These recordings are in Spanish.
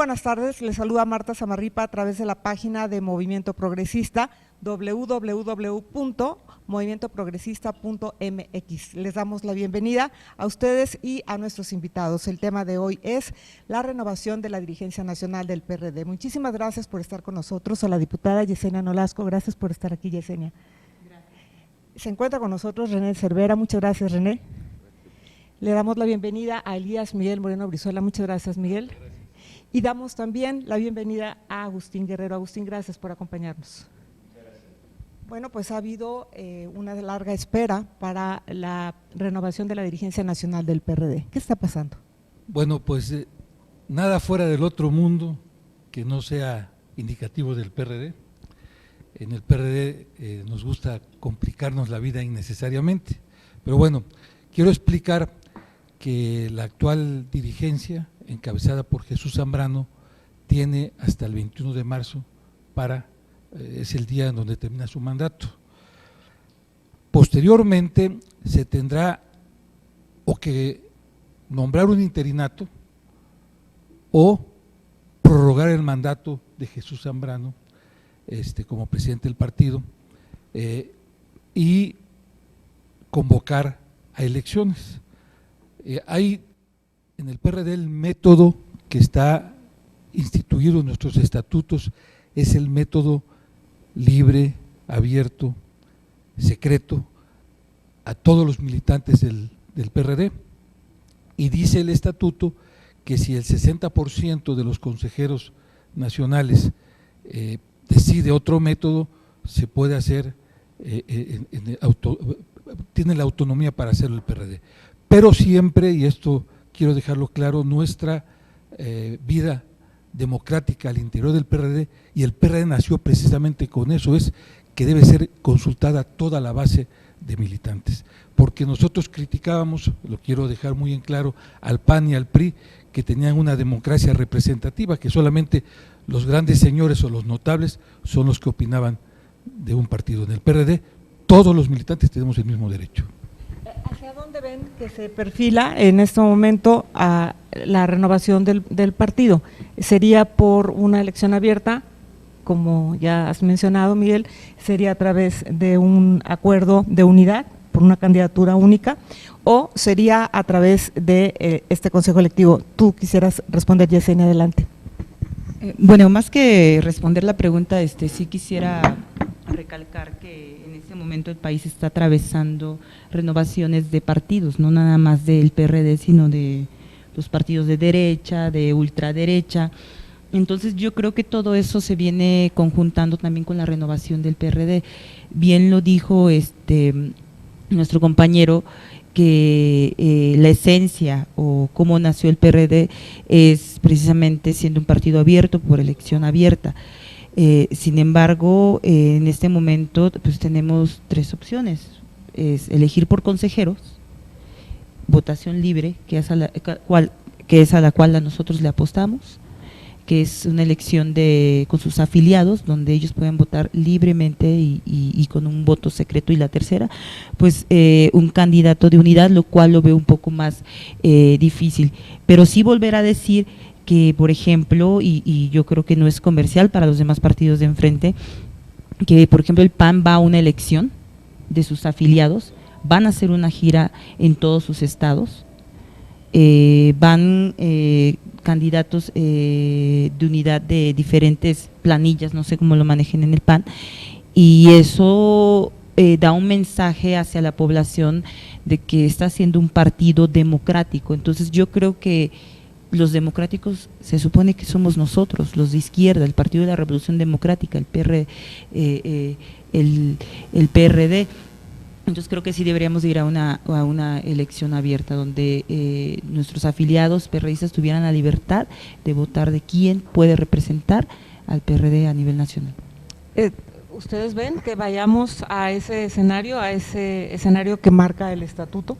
buenas tardes, les saluda Marta Samarripa a través de la página de Movimiento Progresista, www.movimientoprogresista.mx. Les damos la bienvenida a ustedes y a nuestros invitados. El tema de hoy es la renovación de la dirigencia nacional del PRD. Muchísimas gracias por estar con nosotros. A la diputada Yesenia Nolasco, gracias por estar aquí, Yesenia. Gracias. Se encuentra con nosotros René Cervera, muchas gracias, René. Le damos la bienvenida a Elías Miguel Moreno Brizuela, muchas gracias, Miguel. Y damos también la bienvenida a Agustín Guerrero. Agustín, gracias por acompañarnos. Bueno, pues ha habido una larga espera para la renovación de la dirigencia nacional del PRD. ¿Qué está pasando? Bueno, pues nada fuera del otro mundo que no sea indicativo del PRD. En el PRD nos gusta complicarnos la vida innecesariamente, pero bueno, quiero explicar que la actual dirigencia, encabezada por Jesús Zambrano, tiene hasta el 21 de marzo es el día en donde termina su mandato. Posteriormente se tendrá o que nombrar un interinato o prorrogar el mandato de Jesús Zambrano como presidente del partido y convocar a elecciones. Hay en el PRD el método que está instituido en nuestros estatutos, es el método libre, abierto, secreto a todos los militantes del PRD, y dice el estatuto que si el 60% de los consejeros nacionales decide otro método, se puede hacer, tiene la autonomía para hacerlo el PRD, pero siempre, y esto quiero dejarlo claro, nuestra vida democrática al interior del PRD, y el PRD nació precisamente con eso, es que debe ser consultada toda la base de militantes, porque nosotros criticábamos, lo quiero dejar muy en claro, al PAN y al PRI, que tenían una democracia representativa, que solamente los grandes señores o los notables son los que opinaban de un partido. En el PRD todos los militantes tenemos el mismo derecho. ¿Hacia dónde ven que se perfila en este momento a la renovación del partido? ¿Sería por una elección abierta, como ya has mencionado, Miguel? ¿Sería a través de un acuerdo de unidad, por una candidatura única, o sería a través de este consejo electivo? Tú quisieras responder, Yesenia, adelante. Bueno, más que responder la pregunta, sí quisiera recalcar que en este momento el país está atravesando renovaciones de partidos, no nada más del PRD, sino de los partidos de derecha, de ultraderecha. Entonces yo creo que todo eso se viene conjuntando también con la renovación del PRD. Bien lo dijo nuestro compañero, que la esencia o cómo nació el PRD es precisamente siendo un partido abierto por elección abierta. Sin embargo, en este momento pues tenemos tres opciones: es elegir por consejeros, votación libre, que es a la cual nosotros le apostamos, que es una elección con sus afiliados, donde ellos pueden votar libremente y con un voto secreto, y la tercera, pues un candidato de unidad, lo cual lo veo un poco más difícil, pero sí volver a decir que, por ejemplo, y yo creo que no es comercial para los demás partidos de enfrente, que por ejemplo el PAN va a una elección de sus afiliados, van a hacer una gira en todos sus estados, van candidatos de unidad de diferentes planillas, no sé cómo lo manejen en el PAN, y eso da un mensaje hacia la población de que está siendo un partido democrático. Entonces yo creo que los democráticos se supone que somos nosotros, los de izquierda, el Partido de la Revolución Democrática, el PRD. Entonces creo que sí deberíamos de ir a una elección abierta, donde nuestros afiliados PRDistas tuvieran la libertad de votar de quién puede representar al PRD a nivel nacional. ¿Ustedes ven que vayamos a ese escenario que marca el estatuto?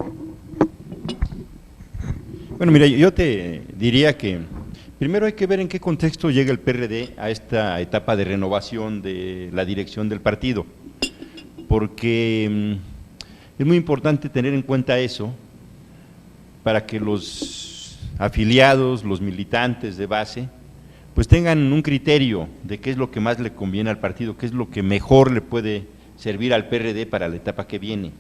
Bueno, mira, yo te diría que primero hay que ver en qué contexto llega el PRD a esta etapa de renovación de la dirección del partido, porque es muy importante tener en cuenta eso para que los afiliados, los militantes de base, pues tengan un criterio de qué es lo que más le conviene al partido, qué es lo que mejor le puede servir al PRD para la etapa que viene.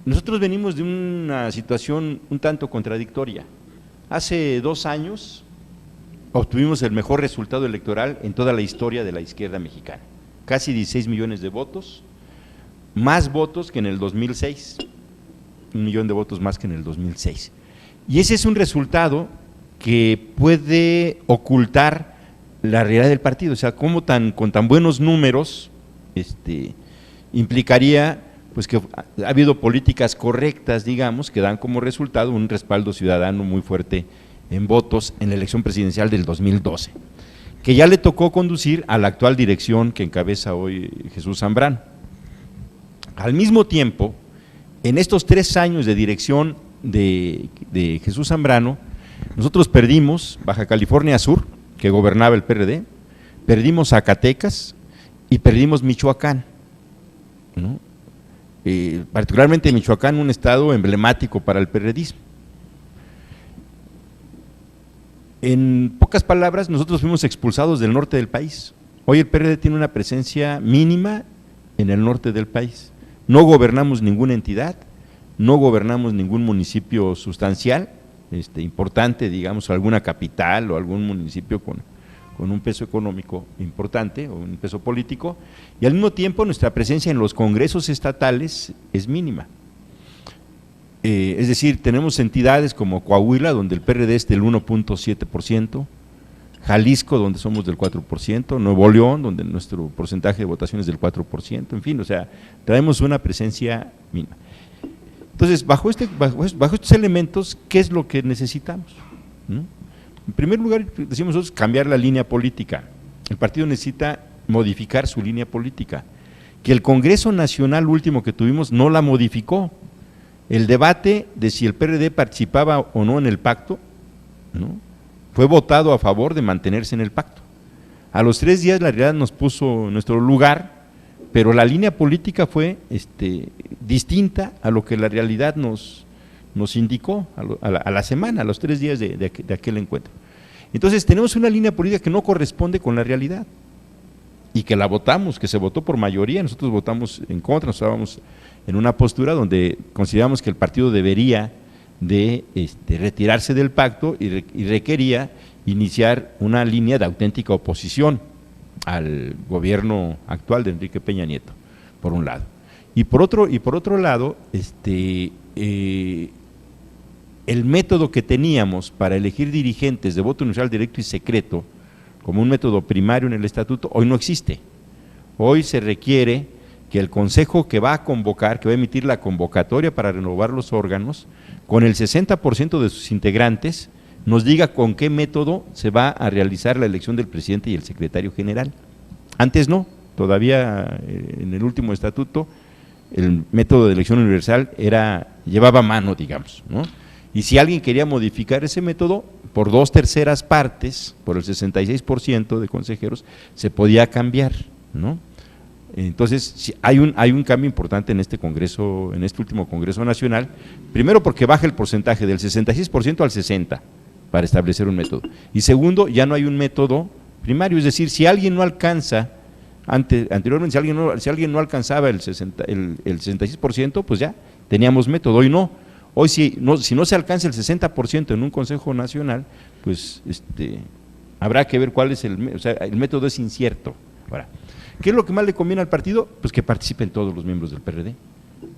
Nosotros venimos de una situación un tanto contradictoria. Hace 2 años obtuvimos el mejor resultado electoral en toda la historia de la izquierda mexicana, casi 16 millones de votos, más votos que en el 2006, 1 millón de votos más que en el 2006. Y ese es un resultado que puede ocultar la realidad del partido, o sea, cómo con tan buenos números implicaría pues que ha habido políticas correctas, digamos, que dan como resultado un respaldo ciudadano muy fuerte en votos en la elección presidencial del 2012, que ya le tocó conducir a la actual dirección que encabeza hoy Jesús Zambrano. Al mismo tiempo, en estos 3 años de dirección de Jesús Zambrano, nosotros perdimos Baja California Sur, que gobernaba el PRD, perdimos Zacatecas y perdimos Michoacán, ¿no? Particularmente Michoacán, un estado emblemático para el PRDismo. En pocas palabras, nosotros fuimos expulsados del norte del país. Hoy el PRD tiene una presencia mínima en el norte del país. No gobernamos ninguna entidad, no gobernamos ningún municipio sustancial, importante, digamos, alguna capital o algún municipio con un peso económico importante o un peso político, y al mismo tiempo nuestra presencia en los congresos estatales es mínima. Es decir, tenemos entidades como Coahuila, donde el PRD es del 1.7%, Jalisco, donde somos del 4%, Nuevo León, donde nuestro porcentaje de votación es del 4%, en fin, o sea, traemos una presencia mínima. Entonces, bajo estos elementos, ¿qué es lo que necesitamos? ¿No? En primer lugar, decimos nosotros, cambiar la línea política. El partido necesita modificar su línea política, que el Congreso Nacional último que tuvimos no la modificó. El debate de si el PRD participaba o no en el pacto, ¿no?, fue votado a favor de mantenerse en el pacto. A los 3 días la realidad nos puso en nuestro lugar, pero la línea política fue distinta a lo que la realidad nos indicó a la semana, a los 3 días de aquel encuentro. Entonces tenemos una línea política que no corresponde con la realidad y que la votamos, que se votó por mayoría. Nosotros votamos en contra, nos estábamos en una postura donde consideramos que el partido debería de retirarse del pacto y requería iniciar una línea de auténtica oposición al gobierno actual de Enrique Peña Nieto, por un lado. Y por otro lado, el método que teníamos para elegir dirigentes de voto universal, directo y secreto, como un método primario en el estatuto, hoy no existe. Hoy se requiere que el consejo que va a convocar, que va a emitir la convocatoria para renovar los órganos, con el 60% de sus integrantes, nos diga con qué método se va a realizar la elección del presidente y el secretario general. Antes no, todavía en el último estatuto, el método de elección universal llevaba mano, digamos, ¿no? Y si alguien quería modificar ese método, por 2/3 partes, por el 66% de consejeros, se podía cambiar, ¿no? Entonces, hay un cambio importante en este Congreso, en este último Congreso Nacional, primero porque baja el porcentaje del 66% al 60% para establecer un método, y segundo, ya no hay un método primario, es decir, si alguien no alcanza, anteriormente si alguien no alcanzaba el 66%, pues ya teníamos método. Hoy no. Hoy si no se alcanza el 60% en un Consejo Nacional, pues habrá que ver cuál es el método es incierto. Ahora, ¿qué es lo que más le conviene al partido? Pues que participen todos los miembros del PRD,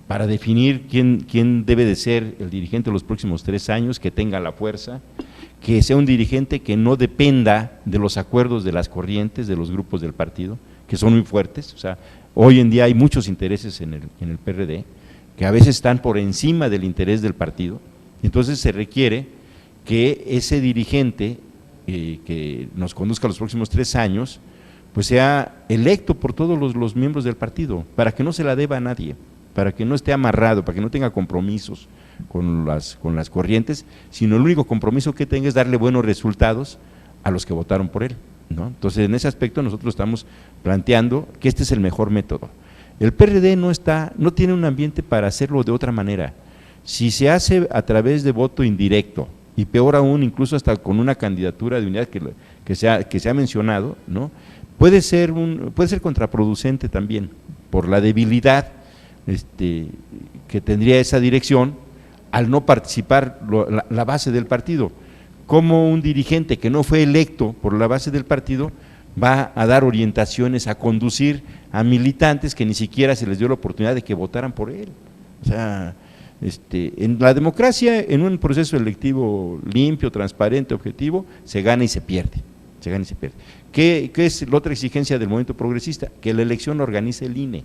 para definir quién debe de ser el dirigente de los próximos 3 años, que tenga la fuerza, que sea un dirigente que no dependa de los acuerdos de las corrientes, de los grupos del partido, que son muy fuertes. O sea, hoy en día hay muchos intereses en el PRD, que a veces están por encima del interés del partido. Entonces se requiere que ese dirigente que nos conduzca los próximos 3 años, pues sea electo por todos los miembros del partido, para que no se la deba a nadie, para que no esté amarrado, para que no tenga compromisos con las corrientes, sino el único compromiso que tenga es darle buenos resultados a los que votaron por él, ¿no? Entonces, en ese aspecto nosotros estamos planteando que este es el mejor método. El PRD no tiene un ambiente para hacerlo de otra manera. Si se hace a través de voto indirecto, y peor aún, incluso hasta con una candidatura de unidad, que que se ha mencionado, ¿no? Puede ser contraproducente también por la debilidad que tendría esa dirección al no participar la base del partido. Como un dirigente que no fue electo por la base del partido va a dar orientaciones, a conducir a militantes que ni siquiera se les dio la oportunidad de que votaran por él. O sea, en la democracia, en un proceso electivo limpio, transparente, objetivo, se gana y se pierde. ¿Qué es la otra exigencia del movimiento progresista? Que la elección la organice el INE,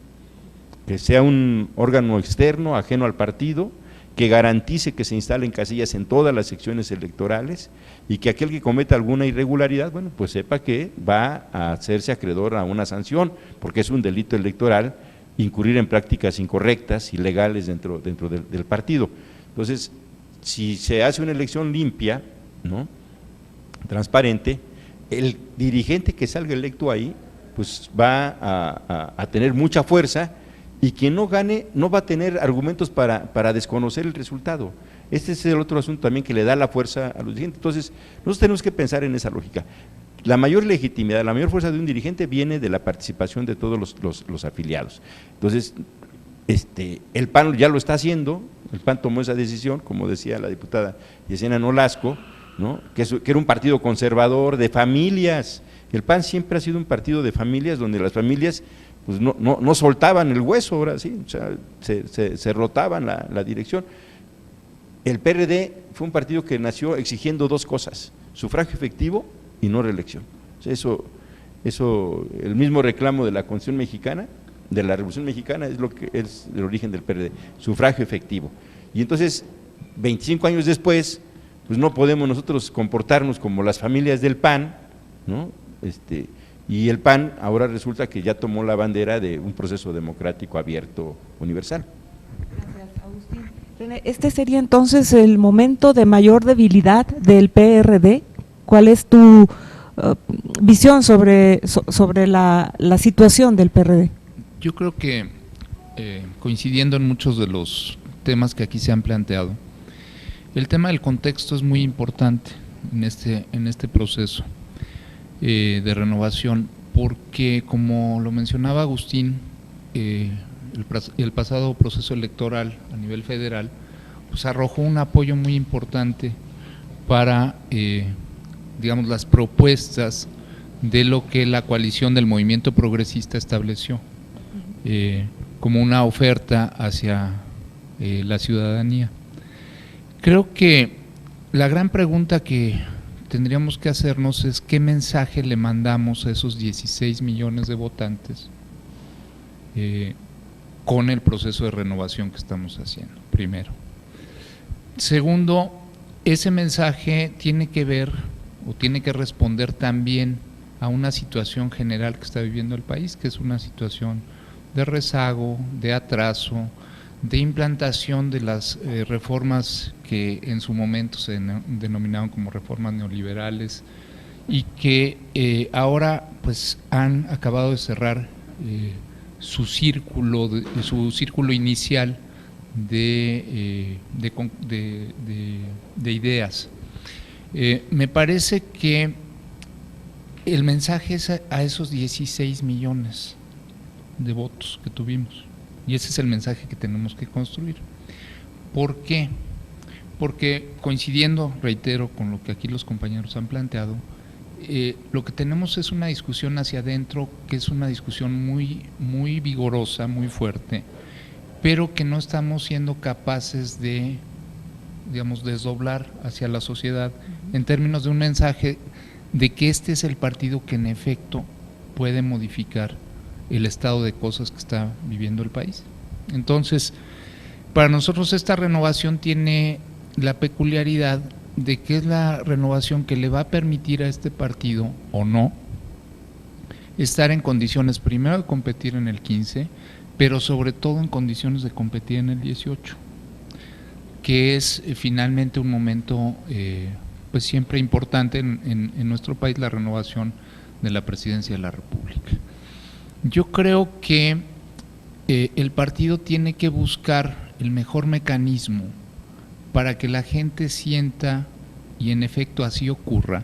que sea un órgano externo, ajeno al partido, que garantice que se instalen casillas en todas las secciones electorales y que aquel que cometa alguna irregularidad, bueno, pues sepa que va a hacerse acreedor a una sanción, porque es un delito electoral incurrir en prácticas incorrectas, ilegales dentro del partido. Entonces, si se hace una elección limpia, ¿no?, transparente, el dirigente que salga electo ahí, pues va a tener mucha fuerza, y quien no gane no va a tener argumentos para desconocer el resultado. Este es el otro asunto también que le da la fuerza a los dirigentes. Entonces, nosotros tenemos que pensar en esa lógica. La mayor legitimidad, la mayor fuerza de un dirigente viene de la participación de todos los afiliados. Entonces, el PAN ya lo está haciendo, el PAN tomó esa decisión, como decía la diputada Yesenia Nolasco, ¿no?, que era un partido conservador, de familias. El PAN siempre ha sido un partido de familias, donde las familias pues no soltaban el hueso, ahora sí, o sea, se rotaban la dirección. El PRD fue un partido que nació exigiendo dos cosas: sufragio efectivo y no reelección. O sea, eso, el mismo reclamo de la Constitución mexicana, de la Revolución Mexicana, es lo que es el origen del PRD, sufragio efectivo. Y entonces, 25 años después, pues no podemos nosotros comportarnos como las familias del PAN, ¿no? Y el PAN ahora resulta que ya tomó la bandera de un proceso democrático abierto, universal. Gracias, Agustín. René, ¿este sería entonces el momento de mayor debilidad del PRD? ¿Cuál es tu visión sobre la situación del PRD? Yo creo que, coincidiendo en muchos de los temas que aquí se han planteado, el tema del contexto es muy importante en este proceso de renovación, porque, como lo mencionaba Agustín, el pasado proceso electoral a nivel federal pues arrojó un apoyo muy importante para digamos, las propuestas de lo que la coalición del movimiento progresista estableció como una oferta hacia la ciudadanía. Creo que la gran pregunta que tendríamos que hacernos es qué mensaje le mandamos a esos 16 millones de votantes con el proceso de renovación que estamos haciendo, primero. Segundo, ese mensaje tiene que ver o tiene que responder también a una situación general que está viviendo el país, que es una situación de rezago, de atraso, de implantación de las reformas que en su momento se denominaron como reformas neoliberales y que ahora pues han acabado de cerrar su círculo inicial de ideas. Me parece que el mensaje es a esos 16 millones de votos que tuvimos, y ese es el mensaje que tenemos que construir. ¿Por qué? Porque, coincidiendo, reitero, con lo que aquí los compañeros han planteado, lo que tenemos es una discusión hacia adentro, que es una discusión muy vigorosa, muy fuerte, pero que no estamos siendo capaces de, digamos, desdoblar hacia la sociedad en términos de un mensaje de que este es el partido que en efecto puede modificar el estado de cosas que está viviendo el país. Entonces, para nosotros esta renovación tiene la peculiaridad de que es la renovación que le va a permitir a este partido, o no, estar en condiciones primero de competir en el 15, pero sobre todo en condiciones de competir en el 18, que es finalmente un momento pues siempre importante en nuestro país, la renovación de la presidencia de la República. Yo creo que el partido tiene que buscar el mejor mecanismo para que la gente sienta, y en efecto así ocurra,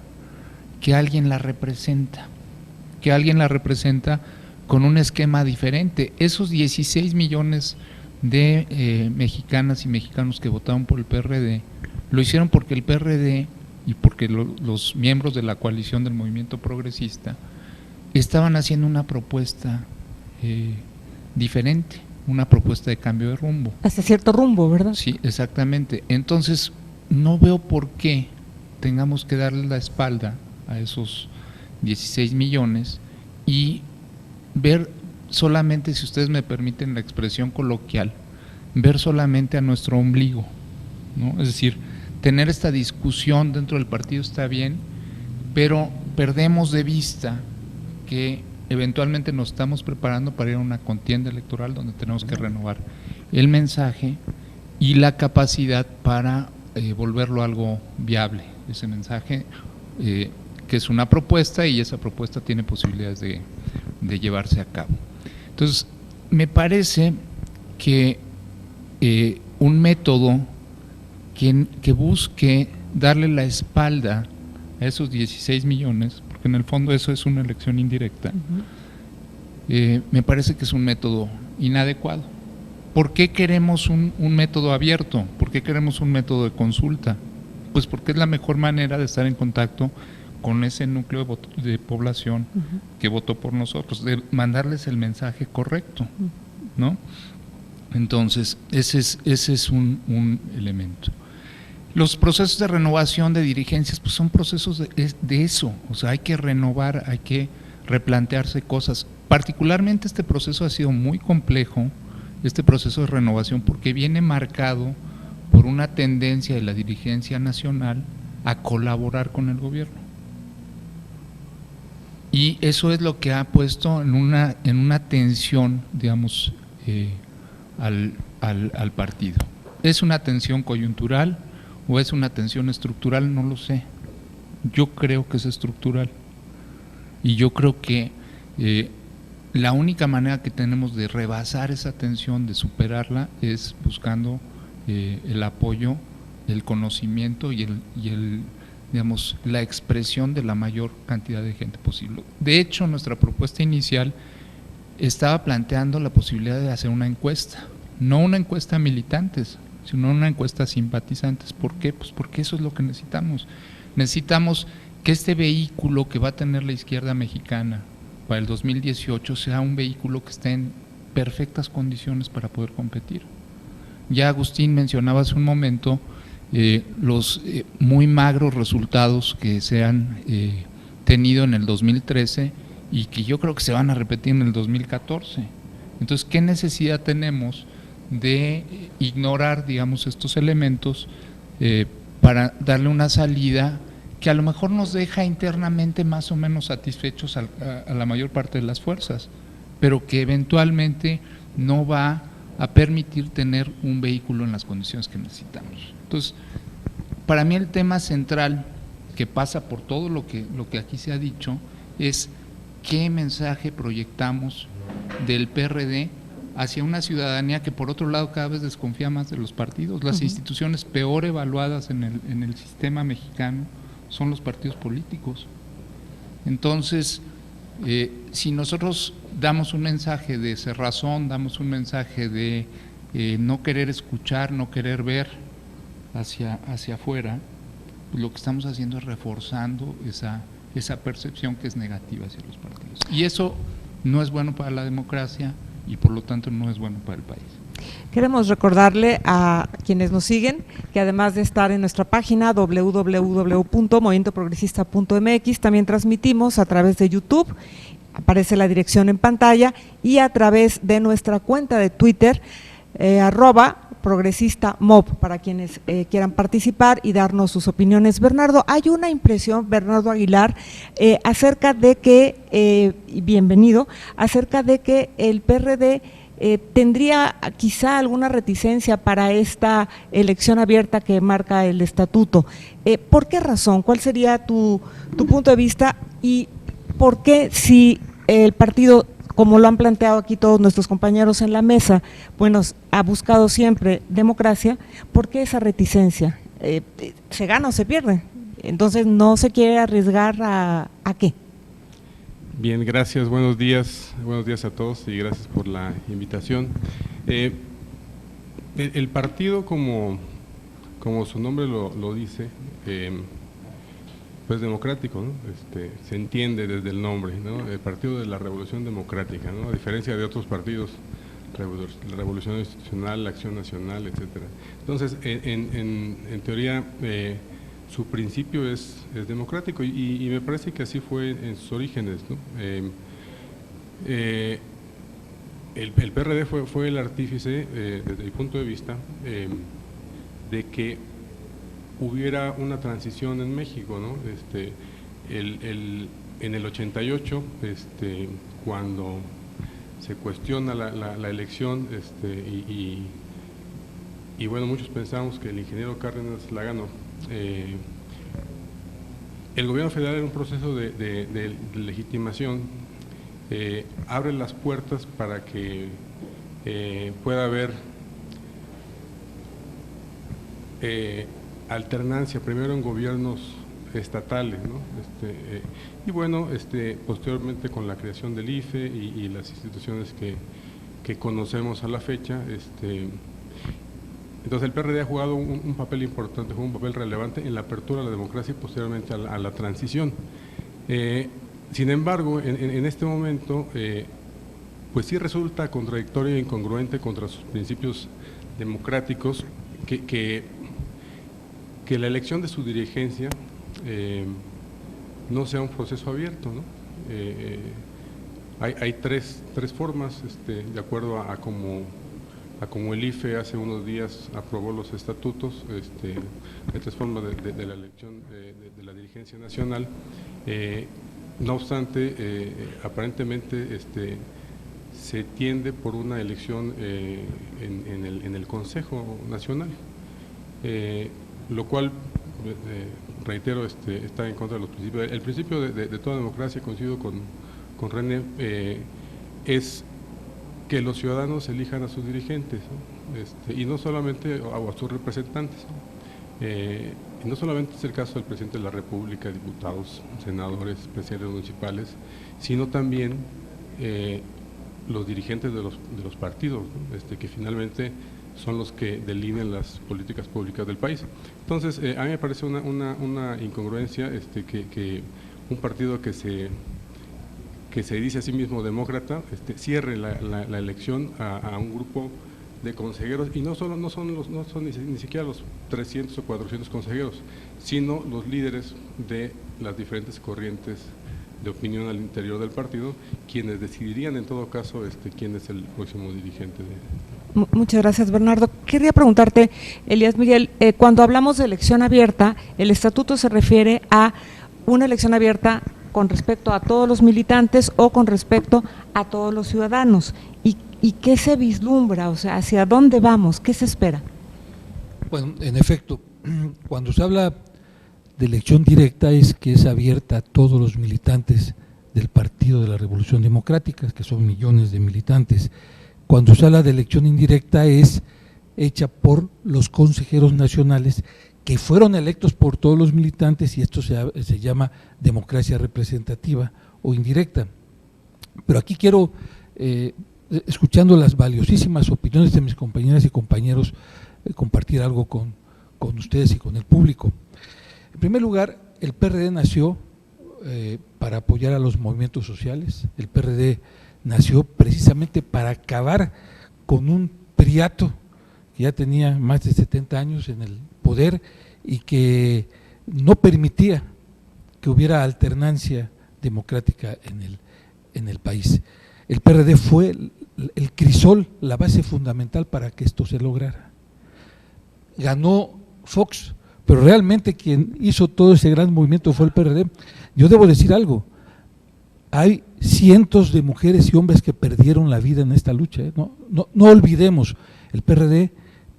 que alguien la representa, con un esquema diferente. Esos 16 millones de mexicanas y mexicanos que votaron por el PRD, lo hicieron porque el PRD y porque los miembros de la coalición del movimiento progresista estaban haciendo una propuesta diferente, una propuesta de cambio de rumbo. Hasta cierto rumbo, ¿verdad? Sí, exactamente. Entonces, no veo por qué tengamos que darle la espalda a esos 16 millones y ver solamente, si ustedes me permiten la expresión coloquial, ver solamente a nuestro ombligo, ¿no? Es decir, tener esta discusión dentro del partido está bien, pero perdemos de vista que eventualmente nos estamos preparando para ir a una contienda electoral donde tenemos que renovar el mensaje y la capacidad para volverlo algo viable, ese mensaje que es una propuesta y esa propuesta tiene posibilidades de llevarse a cabo. Entonces, me parece que un método que busque darle la espalda a esos 16 millones, porque en el fondo eso es una elección indirecta, me parece que es un método inadecuado. ¿Por qué queremos un método abierto? ¿Por qué queremos un método de consulta? Pues porque es la mejor manera de estar en contacto con ese núcleo de población que votó por nosotros, de mandarles el mensaje correcto, ¿no? Entonces, ese es un elemento. Los procesos de renovación de dirigencias, pues son procesos de eso, o sea, hay que renovar, hay que replantearse cosas. Particularmente este proceso ha sido muy complejo, este proceso de renovación, porque viene marcado por una tendencia de la dirigencia nacional a colaborar con el gobierno. Y eso es lo que ha puesto en una tensión, digamos, al partido. ¿Es una tensión coyuntural o es una tensión estructural? No lo sé. Yo creo que es estructural. Y yo creo que la única manera que tenemos de rebasar esa tensión, de superarla, es buscando el apoyo, el conocimiento y digamos, la expresión de la mayor cantidad de gente posible. De hecho, nuestra propuesta inicial estaba planteando la posibilidad de hacer una encuesta, no una encuesta a militantes, sino una encuesta a simpatizantes. ¿Por qué? Pues porque eso es lo que necesitamos. Necesitamos que este vehículo que va a tener la izquierda mexicana para el 2018 sea un vehículo que esté en perfectas condiciones para poder competir. Ya Agustín mencionaba hace un momento los muy magros resultados que se han tenido en el 2013 y que yo creo que se van a repetir en el 2014. Entonces, ¿qué necesidad tenemos de ignorar, digamos, estos elementos para darle una salida que a lo mejor nos deja internamente más o menos satisfechos a la mayor parte de las fuerzas, pero que eventualmente no va a permitir tener un vehículo en las condiciones que necesitamos? Entonces, para mí el tema central que pasa por todo lo que aquí se ha dicho es qué mensaje proyectamos del PRD hacia una ciudadanía que por otro lado cada vez desconfía más de los partidos. Las instituciones peor evaluadas en el sistema mexicano son los partidos políticos. Entonces, si nosotros damos un mensaje de cerrazón, damos un mensaje de no querer escuchar, no querer ver hacia afuera, pues lo que estamos haciendo es reforzando esa percepción que es negativa hacia los partidos. Y eso no es bueno para la democracia y por lo tanto no es bueno para el país. Queremos recordarle a quienes nos siguen que además de estar en nuestra página www.movimientoprogresista.mx, también transmitimos a través de YouTube, aparece la dirección en pantalla, y a través de nuestra cuenta de Twitter, @progresistamob, para quienes quieran participar y darnos sus opiniones. Bernardo, hay una impresión, Bernardo Aguilar, acerca de que, bienvenido, acerca de que el PRD tendría quizá alguna reticencia para esta elección abierta que marca el estatuto. ¿Por qué razón? ¿Cuál sería tu punto de vista? ¿Y por qué, si el partido, como lo han planteado aquí todos nuestros compañeros en la mesa, bueno, ha buscado siempre democracia, por qué esa reticencia? ¿Se gana o se pierde? Entonces, ¿no se quiere arriesgar a qué? Bien, gracias, buenos días a todos y gracias por la invitación. El partido, como su nombre lo dice, pues democrático, ¿no? Se entiende desde el nombre, ¿no? El Partido de la Revolución Democrática, ¿no? A diferencia de otros partidos, la Revolución Institucional, la Acción Nacional, etcétera. Entonces, en teoría, su principio es democrático y me parece que así fue en sus orígenes, ¿no? El PRD fue el artífice, desde mi punto de vista, de que hubiera una transición en México, ¿no? En el 88, cuando se cuestiona la elección, y bueno, muchos pensamos que el ingeniero Cárdenas la ganó. El gobierno federal, en un proceso de legitimación, abre las puertas para que pueda haber alternancia, primero en gobiernos estatales, ¿no? Y bueno, posteriormente con la creación del IFE y las instituciones que conocemos a la fecha, entonces el PRD ha jugado un papel importante, un papel relevante en la apertura de la democracia y posteriormente a la transición. Sin embargo, en este momento, pues sí resulta contradictorio e incongruente contra sus principios democráticos que la elección de su dirigencia no sea un proceso abierto, ¿no? Hay tres formas, de acuerdo a como el IFE hace unos días aprobó los estatutos, hay tres formas de la elección de la dirigencia nacional. No obstante, aparentemente se tiende por una elección en el Consejo Nacional, lo cual, reitero, está en contra de los principios. El principio de toda democracia, coincido con René, es que los ciudadanos elijan a sus dirigentes, ¿no? Y no solamente a sus representantes, ¿no? Y no solamente es el caso del presidente de la República, diputados, senadores, presidentes municipales, sino también los dirigentes de los partidos, ¿no? Que finalmente son los que delinean las políticas públicas del país. Entonces, a mí me parece una incongruencia que un partido que se dice a sí mismo demócrata, cierre la elección a un grupo de consejeros, y no son ni siquiera los 300 o 400 consejeros, sino los líderes de las diferentes corrientes de opinión al interior del partido, quienes decidirían en todo caso quién es el próximo dirigente de… Muchas gracias, Bernardo. Quería preguntarte, Elías Miguel, cuando hablamos de elección abierta, el estatuto se refiere a una elección abierta con respecto a todos los militantes o con respecto a todos los ciudadanos. ¿Y qué se vislumbra? O sea, ¿hacia dónde vamos? ¿Qué se espera? Bueno, en efecto, cuando se habla de elección directa es que es abierta a todos los militantes del Partido de la Revolución Democrática, que son millones de militantes. Cuando se habla de elección indirecta es hecha por los consejeros nacionales que fueron electos por todos los militantes, y esto se llama democracia representativa o indirecta. Pero aquí quiero, escuchando las valiosísimas opiniones de mis compañeras y compañeros, compartir algo con ustedes y con el público. En primer lugar, el PRD nació para apoyar a los movimientos sociales. El PRD nació precisamente para acabar con un priato que ya tenía más de 70 años en el poder y que no permitía que hubiera alternancia democrática en el país. El PRD fue el crisol, la base fundamental para que esto se lograra. Ganó Fox, pero realmente quien hizo todo ese gran movimiento fue el PRD. Yo debo decir algo, hay cientos de mujeres y hombres que perdieron la vida en esta lucha, ¿eh? No olvidemos, el PRD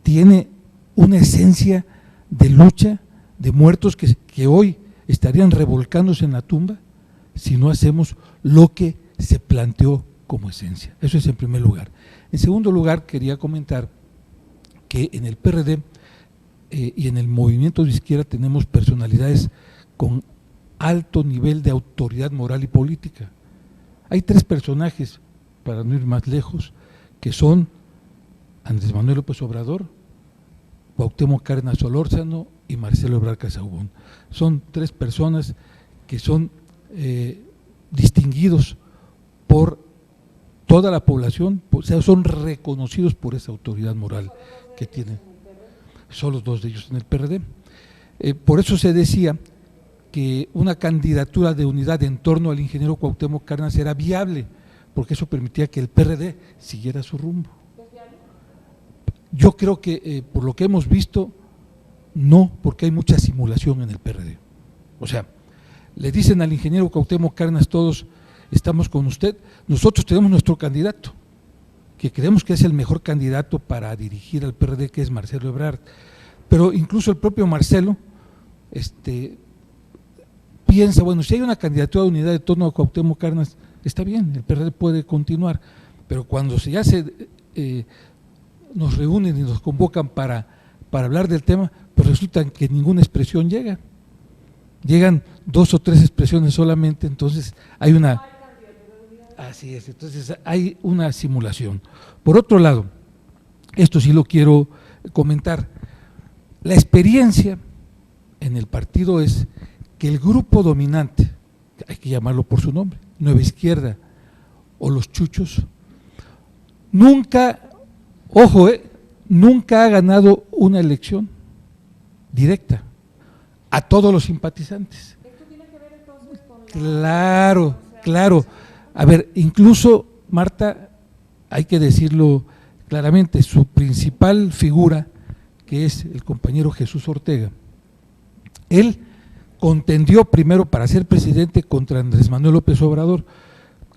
tiene una esencia de lucha, de muertos que hoy estarían revolcándose en la tumba si no hacemos lo que se planteó como esencia. Eso es en primer lugar. En segundo lugar, quería comentar que en el PRD y en el movimiento de izquierda tenemos personalidades con alto nivel de autoridad moral y política. Hay 3 personajes, para no ir más lejos, que son Andrés Manuel López Obrador, Cuauhtémoc Cárdenas Solórzano y Marcelo Ebrard Casaubon. Son 3 personas que son distinguidos por toda la población, o sea, son reconocidos por esa autoridad moral que tienen. Son los 2 de ellos en el PRD. Por eso se decía que una candidatura de unidad en torno al ingeniero Cuauhtémoc Cárdenas era viable, porque eso permitía que el PRD siguiera su rumbo. Yo creo que por lo que hemos visto, no, porque hay mucha simulación en el PRD. O sea, le dicen al ingeniero Cuauhtémoc Cárdenas todos, estamos con usted, nosotros tenemos nuestro candidato, que creemos que es el mejor candidato para dirigir al PRD, que es Marcelo Ebrard, pero incluso el propio Marcelo piensa, bueno, si hay una candidatura de unidad en torno a Cuauhtémoc Cárdenas, está bien, el PRD puede continuar, pero cuando nos reúnen y nos convocan para hablar del tema, pues resulta que ninguna expresión llega. Llegan 2 o 3 expresiones solamente, entonces hay una… Así es, entonces hay una simulación. Por otro lado, esto sí lo quiero comentar, la experiencia en el partido es que el grupo dominante, hay que llamarlo por su nombre, Nueva Izquierda o los Chuchos, nunca, ojo, nunca ha ganado una elección directa a todos los simpatizantes. ¿Esto tiene que ver entonces con la… Claro. A ver, incluso, Marta, hay que decirlo claramente, su principal figura, que es el compañero Jesús Ortega, él contendió primero para ser presidente contra Andrés Manuel López Obrador,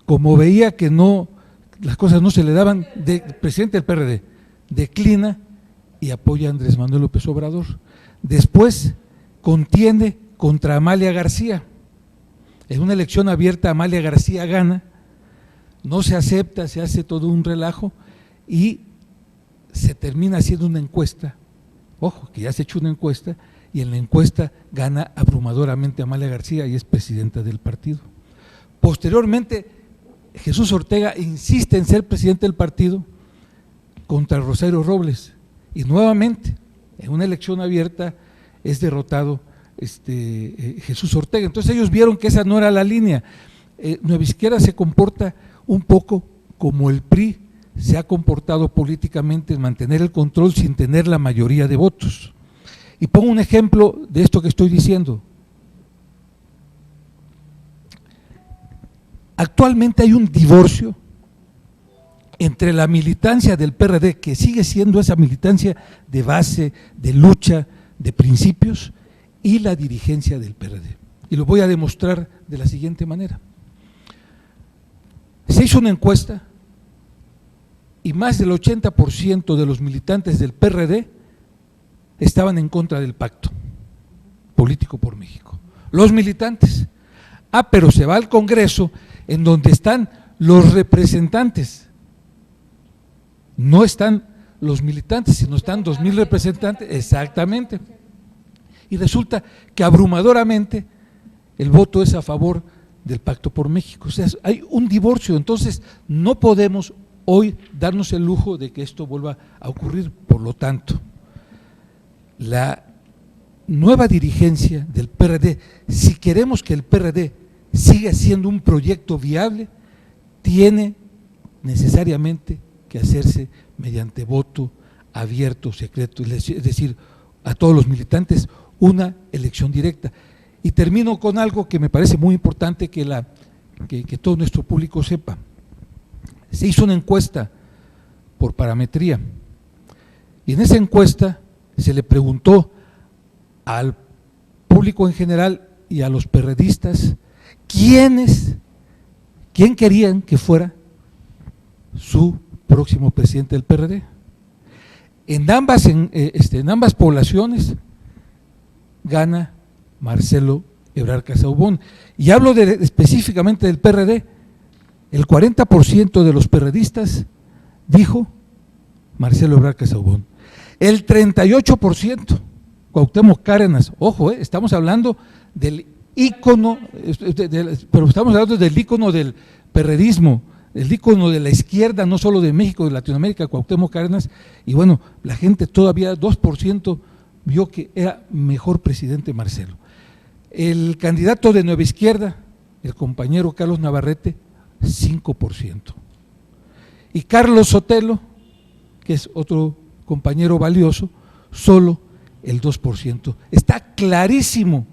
como veía que las cosas no se le daban, presidente del PRD, declina y apoya a Andrés Manuel López Obrador. Después contiende contra Amalia García. En una elección abierta, Amalia García gana, no se acepta, se hace todo un relajo y se termina haciendo una encuesta. Ojo, que ya se ha hecho una encuesta y en la encuesta gana abrumadoramente Amalia García y es presidenta del partido. Posteriormente, Jesús Ortega insiste en ser presidente del partido contra Rosario Robles y nuevamente en una elección abierta es derrotado Jesús Ortega. Entonces ellos vieron que esa no era la línea. Nueva Izquierda se comporta un poco como el PRI se ha comportado políticamente en mantener el control sin tener la mayoría de votos. Y pongo un ejemplo de esto que estoy diciendo. Actualmente hay un divorcio entre la militancia del PRD, que sigue siendo esa militancia de base, de lucha, de principios, y la dirigencia del PRD. Y lo voy a demostrar de la siguiente manera. Se hizo una encuesta y más del 80% de los militantes del PRD estaban en contra del pacto político por México. Los militantes. Pero se va al Congreso en donde están los representantes. No están los militantes, sino están 2,000 representantes, exactamente. Y resulta que abrumadoramente el voto es a favor del Pacto por México. O sea, hay un divorcio, entonces no podemos hoy darnos el lujo de que esto vuelva a ocurrir. Por lo tanto, la nueva dirigencia del PRD, si queremos que el PRD siga siendo un proyecto viable, tiene necesariamente que hacerse mediante voto abierto, secreto, es decir, a todos los militantes una elección directa. Y termino con algo que me parece muy importante que todo nuestro público sepa. Se hizo una encuesta por parametría y en esa encuesta se le preguntó al público en general y a los perredistas quién querían que fuera su próximo presidente del PRD. En ambas poblaciones gana Marcelo Ebrard Casaubon. Y hablo específicamente del PRD. El 40% de los perredistas dijo Marcelo Ebrard Casaubon. El 38% Cuauhtémoc Cárdenas, ojo, estamos hablando del ícono, pero estamos hablando del ícono del perredismo, el ícono de la izquierda, no solo de México, de Latinoamérica, Cuauhtémoc Cárdenas, y bueno, la gente todavía 2% vio que era mejor presidente Marcelo. El candidato de Nueva Izquierda, el compañero Carlos Navarrete, 5%. Y Carlos Sotelo, que es otro compañero valioso, solo el 2%. Está clarísimo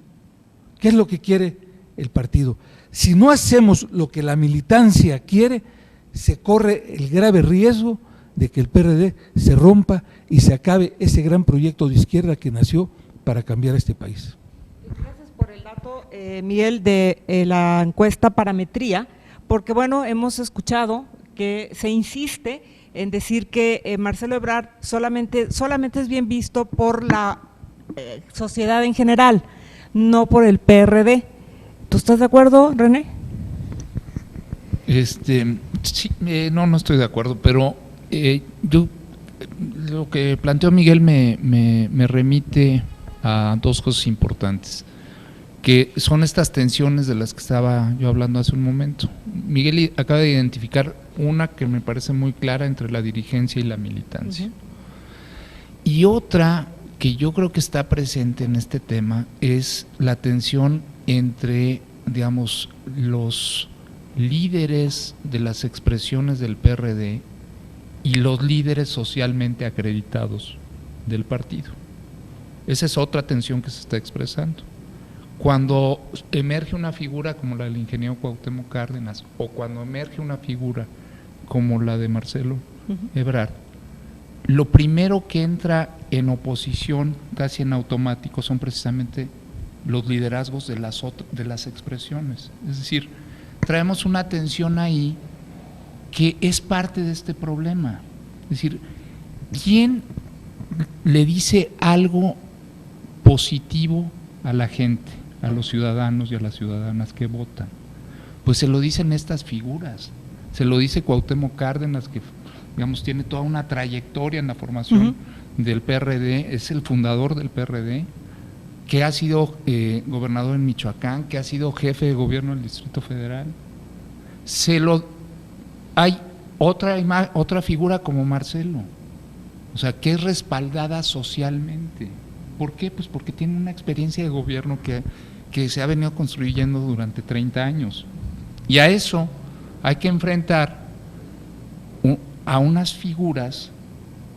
qué es lo que quiere el partido. Si no hacemos lo que la militancia quiere, se corre el grave riesgo de que el PRD se rompa y se acabe ese gran proyecto de izquierda que nació para cambiar este país. Gracias por el dato, Miguel, de la encuesta Parametría, porque bueno, hemos escuchado que se insiste en decir que Marcelo Ebrard solamente es bien visto por la sociedad en general, no por el PRD. ¿Tú estás de acuerdo, René? Sí, no estoy de acuerdo, pero yo lo que planteó Miguel me remite a dos cosas importantes, que son estas tensiones de las que estaba yo hablando hace un momento. Miguel acaba de identificar una que me parece muy clara entre la dirigencia y la militancia. Y otra que yo creo que está presente en este tema es la tensión entre, digamos, los líderes de las expresiones del PRD y los líderes socialmente acreditados del partido. Esa es otra tensión que se está expresando. Cuando emerge una figura como la del ingeniero Cuauhtémoc Cárdenas o cuando emerge una figura como la de Marcelo Ebrard, lo primero que entra en oposición casi en automático son precisamente los liderazgos de las expresiones. Es decir, traemos una tensión ahí que es parte de este problema. Es decir, ¿quién le dice algo positivo a la gente, a los ciudadanos y a las ciudadanas que votan? Pues se lo dicen estas figuras. Se lo dice Cuauhtémoc Cárdenas, que digamos tiene toda una trayectoria en la formación del PRD, es el fundador del PRD, que ha sido gobernador en Michoacán, que ha sido jefe de gobierno del Distrito Federal. Hay otra figura como Marcelo, o sea, que es respaldada socialmente. ¿Por qué? Pues porque tiene una experiencia de gobierno que se ha venido construyendo durante 30 años. Y a eso hay que enfrentar a unas figuras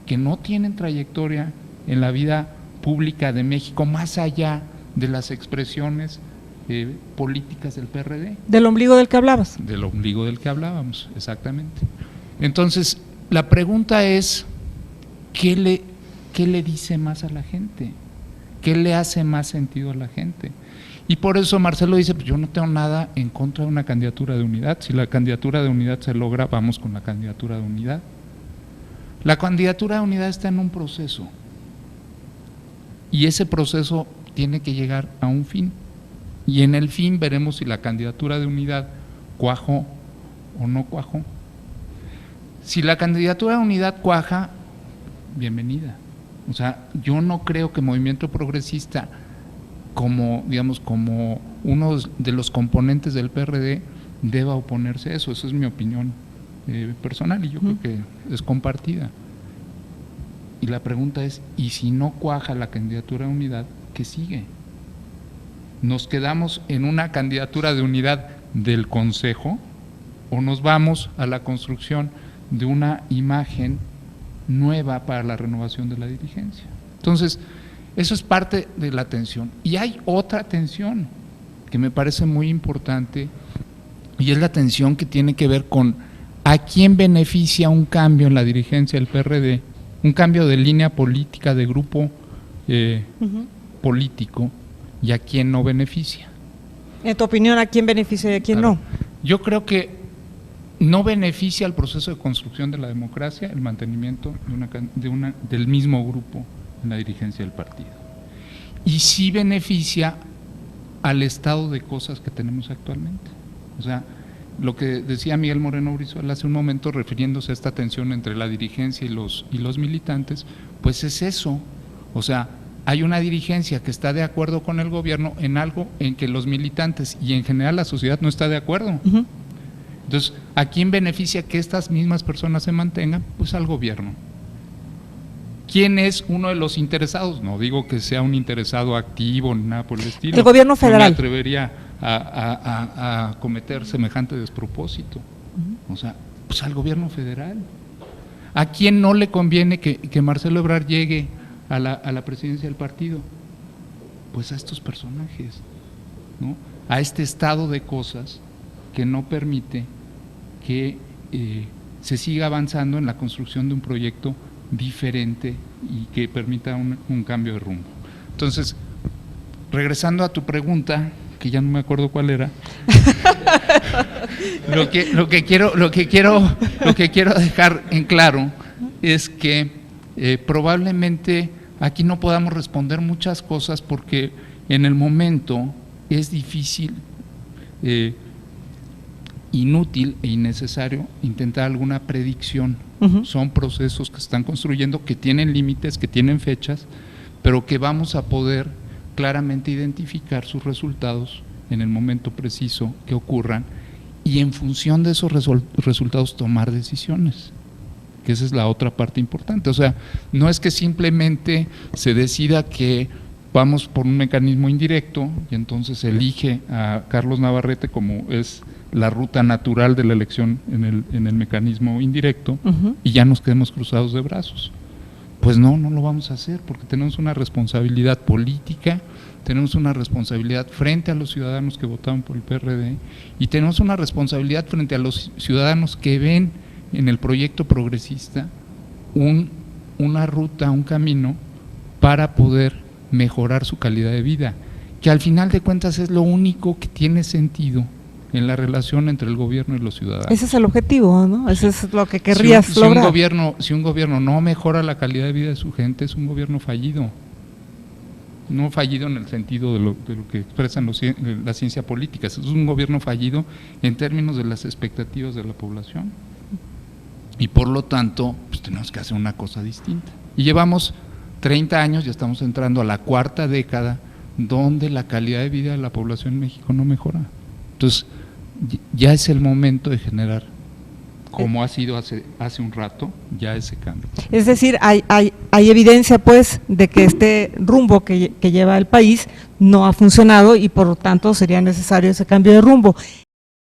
que no tienen trayectoria en la vida pública de México, más allá de las expresiones políticas del PRD. Del ombligo del que hablabas. Del ombligo del que hablábamos, exactamente. Entonces, la pregunta es, ¿qué le dice más a la gente? ¿Qué le hace más sentido a la gente? Y por eso Marcelo dice, pues yo no tengo nada en contra de una candidatura de unidad. Si la candidatura de unidad se logra, vamos con la candidatura de unidad. La candidatura de unidad está en un proceso y ese proceso tiene que llegar a un fin. Y en el fin veremos si la candidatura de unidad cuajó o no cuajó. Si la candidatura de unidad cuaja, bienvenida. O sea, yo no creo que Movimiento Progresista, como uno de los componentes del PRD, deba oponerse a eso. Esa es mi opinión personal y yo creo que es compartida. Y la pregunta es, ¿y si no cuaja la candidatura de unidad, qué sigue? ¿Nos quedamos en una candidatura de unidad del Consejo o nos vamos a la construcción de una imagen nueva para la renovación de la dirigencia? Entonces, eso es parte de la tensión. Y hay otra tensión que me parece muy importante y es la tensión que tiene que ver con a quién beneficia un cambio en la dirigencia del PRD, un cambio de línea política, de grupo político, y a quién no beneficia. En tu opinión, ¿a quién beneficia y a quién no? Yo creo que no beneficia al proceso de construcción de la democracia el mantenimiento del mismo grupo en la dirigencia del partido. Y sí beneficia al estado de cosas que tenemos actualmente. O sea, lo que decía Miguel Moreno Brizuela hace un momento refiriéndose a esta tensión entre la dirigencia y los militantes, pues es eso. O sea, hay una dirigencia que está de acuerdo con el gobierno en algo en que los militantes y en general la sociedad no está de acuerdo. Entonces, ¿a quién beneficia que estas mismas personas se mantengan? Pues al gobierno. ¿Quién es uno de los interesados? No digo que sea un interesado activo ni nada por el estilo. El gobierno federal. No me atrevería a cometer semejante despropósito. O sea, pues al gobierno federal. ¿A quién no le conviene que Marcelo Ebrard llegue a la presidencia del partido? Pues a estos personajes, ¿no? A este estado de cosas que no permite que se siga avanzando en la construcción de un proyecto diferente y que permita un cambio de rumbo. Entonces, regresando a tu pregunta, que ya no me acuerdo cuál era, lo que quiero dejar en claro es que probablemente aquí no podamos responder muchas cosas porque en el momento es difícil, inútil e innecesario intentar alguna predicción. Son procesos que se están construyendo, que tienen límites, que tienen fechas, pero que vamos a poder claramente identificar sus resultados en el momento preciso que ocurran y en función de esos resultados tomar decisiones, que esa es la otra parte importante. O sea, no es que simplemente se decida que vamos por un mecanismo indirecto y entonces elige a Carlos Navarrete como es la ruta natural de la elección en el mecanismo indirecto y ya nos quedemos cruzados de brazos. Pues no lo vamos a hacer porque tenemos una responsabilidad política, tenemos una responsabilidad frente a los ciudadanos que votaron por el PRD y tenemos una responsabilidad frente a los ciudadanos que ven en el proyecto progresista una ruta, un camino para poder mejorar su calidad de vida, que al final de cuentas es lo único que tiene sentido en la relación entre el gobierno y los ciudadanos. Ese es el objetivo, ¿no? Eso es lo que querrías lograr. Si un gobierno no mejora la calidad de vida de su gente, es un gobierno fallido. No fallido en el sentido de lo que expresan la ciencia política, es un gobierno fallido en términos de las expectativas de la población. Y por lo tanto, pues tenemos que hacer una cosa distinta. Y llevamos 30 años, ya estamos entrando a la cuarta década, donde la calidad de vida de la población en México no mejora. Entonces, ya es el momento de generar, como ha sido hace un rato, ya ese cambio. Es decir, hay evidencia pues de que este rumbo que lleva el país no ha funcionado y por lo tanto sería necesario ese cambio de rumbo.